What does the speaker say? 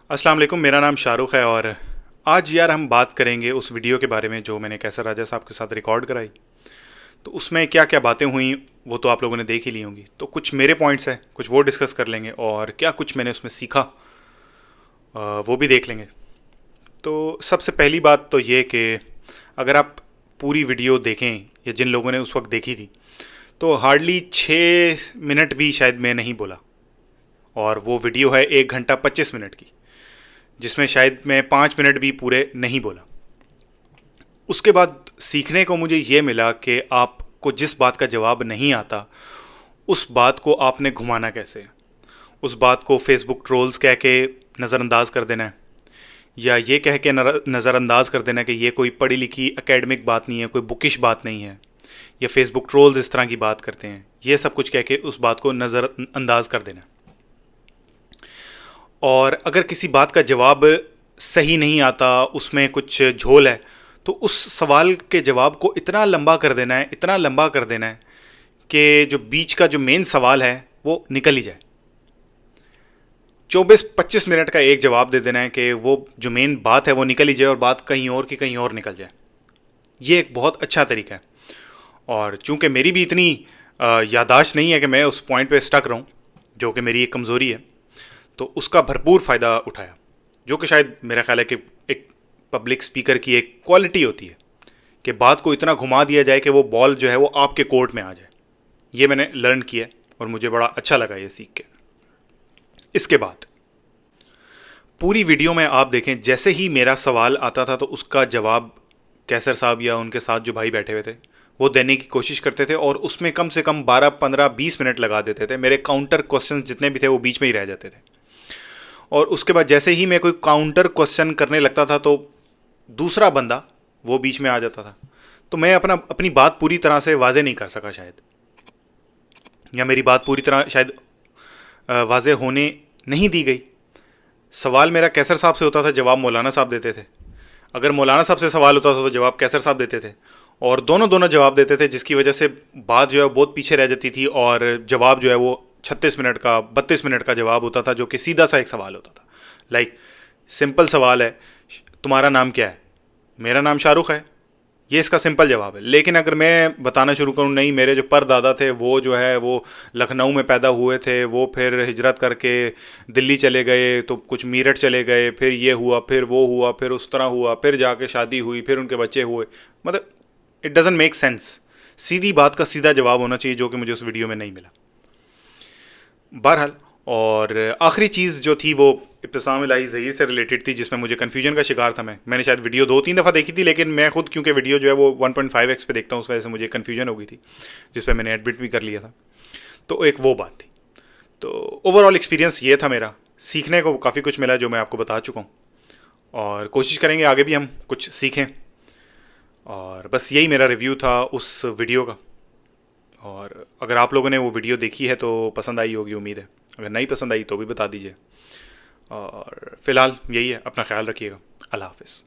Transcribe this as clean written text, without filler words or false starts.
अस्सलाम वालेकुम। मेरा नाम शाहरुख़ है और आज यार हम बात करेंगे उस वीडियो के बारे में जो मैंने कैसर राजा साहब के साथ रिकॉर्ड कराई। तो उसमें क्या क्या बातें हुई वो तो आप लोगों ने देख ही ली होंगी। तो कुछ मेरे पॉइंट्स हैं, कुछ वो डिस्कस कर लेंगे और क्या कुछ मैंने उसमें सीखा वो भी देख लेंगे। तो सबसे पहली बात तो ये कि अगर आप पूरी वीडियो देखें या जिन लोगों ने उस वक्त देखी थी तो हार्डली 6 मिनट भी शायद मैं नहीं बोला, और वो वीडियो है 1 घंटा 25 मिनट की, जिसमें शायद मैं 5 मिनट भी पूरे नहीं बोला। उसके बाद सीखने को मुझे ये मिला कि आपको जिस बात का जवाब नहीं आता उस बात को आपने घुमाना कैसे है। उस बात को फेसबुक ट्रोल्स कह के नज़रअंदाज कर देना है, या ये कह के नज़रअंदाज कर देना कि ये कोई पढ़ी लिखी एकेडमिक बात नहीं है, कोई बुकिश बात नहीं है, या फेसबुक ट्रोल्स इस तरह की बात करते हैं, ये सब कुछ कह के उस बात को नज़रअंदाज कर देना। और अगर किसी बात का जवाब सही नहीं आता, उसमें कुछ झोल है, तो उस सवाल के जवाब को इतना लंबा कर देना है, इतना लंबा कर देना है कि जो बीच का जो मेन सवाल है वो निकल ही जाए। 24-25 मिनट का एक जवाब दे देना है कि वो जो मेन बात है वो निकल ही जाए और बात कहीं और की कहीं और निकल जाए। ये एक बहुत अच्छा तरीका है। और चूंकि मेरी भी इतनी याददाश्त नहीं है कि मैं उस पॉइंट पे स्टक रहूं, जो कि मेरी एक कमज़ोरी है, तो उसका भरपूर फ़ायदा उठाया, जो कि शायद मेरा ख्याल है कि एक पब्लिक स्पीकर की एक क्वालिटी होती है कि बात को इतना घुमा दिया जाए कि वो बॉल जो है वो आपके कोर्ट में आ जाए। ये मैंने लर्न किया और मुझे बड़ा अच्छा लगा ये सीख के। इसके बाद पूरी वीडियो में आप देखें, जैसे ही मेरा सवाल आता था तो उसका जवाब कैसर साहब या उनके साथ जो भाई बैठे हुए थे वो देने की कोशिश करते थे, और उसमें कम से कम 12-15-20 मिनट लगा देते थे। मेरे काउंटर क्वेश्चन जितने भी थे वो बीच में ही रह जाते थे। और उसके बाद जैसे ही मैं कोई काउंटर क्वेश्चन करने लगता था तो दूसरा बंदा वो बीच में आ जाता था। तो मैं अपनी बात पूरी तरह से वाजे नहीं कर सका शायद, या मेरी बात पूरी तरह शायद वाजे होने नहीं दी गई। सवाल मेरा कैसर साहब से होता था, जवाब मौलाना साहब देते थे। अगर मौलाना साहब से सवाल होता था तो जवाब कैसर साहब देते थे, और दोनों दोनों जवाब देते थे, जिसकी वजह से बात जो है बहुत पीछे रह जाती थी और जवाब जो है वो 36 मिनट का 32 मिनट का जवाब होता था, जो कि सीधा सा एक सवाल होता था। लाइक सिंपल सवाल है, तुम्हारा नाम क्या है? मेरा नाम शाहरुख है। ये इसका सिंपल जवाब है। लेकिन अगर मैं बताना शुरू करूँ, नहीं मेरे जो परदादा थे वो जो है वो लखनऊ में पैदा हुए थे, वो फिर हिजरत करके दिल्ली चले गए, तो कुछ मीरठ चले गए, फिर ये हुआ, फिर वो हुआ, फिर उस तरह हुआ, फिर जाके शादी हुई, फिर उनके बच्चे हुए, मतलब इट डज़ंट मेक सेंस। सीधी बात का सीधा जवाब होना चाहिए, जो कि मुझे उस वीडियो में नहीं मिला। बहरहाल, और आखिरी चीज़ जो थी वो इब्तिसाम इलाही ज़हीर से रिलेटेड थी, जिसमें मुझे कन्फ्यूजन का शिकार था। मैंने शायद वीडियो 2-3 दफ़ा देखी थी, लेकिन मैं खुद क्योंकि वीडियो जो है वो 1.5x पे देखता हूँ, उस वजह से मुझे कन्फ्यूजन हो गई थी, जिस पर मैंने एडमिट भी कर लिया था। तो एक वो बात थी। तो ओवरऑल एक्सपीरियंस ये था मेरा। सीखने को काफ़ी कुछ मिला जो मैं आपको बता चुका हूँ, और कोशिश करेंगे आगे भी हम कुछ सीखें। और बस यही मेरा रिव्यू था उस वीडियो का। और अगर आप लोगों ने वो वीडियो देखी है तो पसंद आई होगी, उम्मीद है। अगर नहीं पसंद आई तो भी बता दीजिए। और फ़िलहाल यही है, अपना ख्याल रखिएगा। अल्लाह हाफ़िज़।